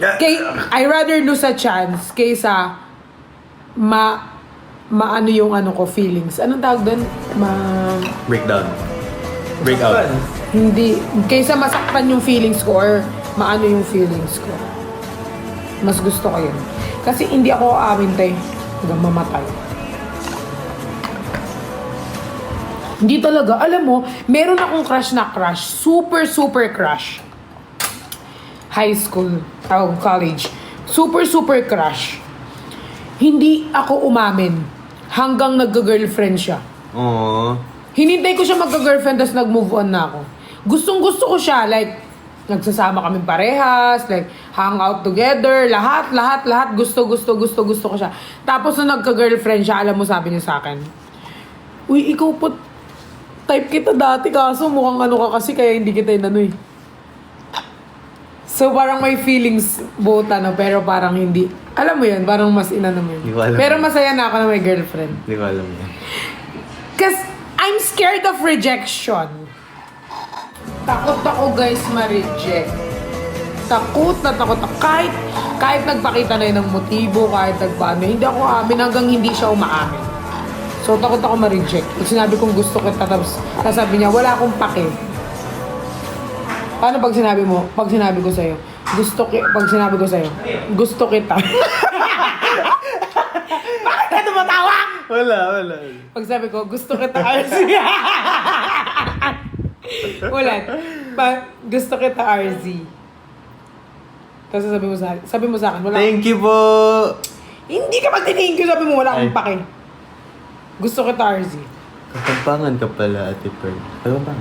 I rather lose a chance kaysa maano yung ano ko, feelings. Anong tawag doon? Breakdown. Breakout. Hindi. Kaysa masaktan yung feelings ko or maano yung feelings ko. Mas gusto ko yun. Kasi hindi ako aamin tayo hanggang mamatay. Hindi talaga. Alam mo, meron akong crush na crush. Super, super crush. High school. College. Super, super crush. Hindi ako umamin hanggang nagka-girlfriend siya. Aww. Hinintay ko siya magka-girlfriend tapos nag-move on na ako. Gustong-gusto ko siya. Like, nagsasama kami parehas. Like, hang out together. Lahat. Gusto ko siya. Tapos nung nagka-girlfriend siya, alam mo sabi niya sa akin, uy, ikaw po, type kita dati kaso mukhang ano ka kasi kaya hindi kita inano eh. So parang may feelings both ano, pero parang hindi. Alam mo yun, parang mas inano mo yun. Pero masaya na ako na may girlfriend. Hindi ko alam yan. Cause I'm scared of rejection. Takot ako guys ma-reject. Takot na takot ako. Kahit nagpakita na yun ng motibo, kahit nagpaano, hindi ako amin hanggang hindi siya umaamin. So takot ako ma-reject. Pag sinabi kong gusto kita, tapos sabi niya, wala akong pake. Paano pag sinabi mo? Pag sinabi ko sa'yo, pag sinabi ko sa'yo, gusto kita. Bakit ka tumatawa? Wala. Pag sabi ko, gusto kita, RZ. Ulan. Gusto kita, RZ. Tapos sabi mo sa akin, wala. Thank you po! Hindi ka magtinigin ko, sabi mo, wala akong pake. Gusto kita, RZ. Kapampangan ka pala, Ate Pearl. Kapampangan.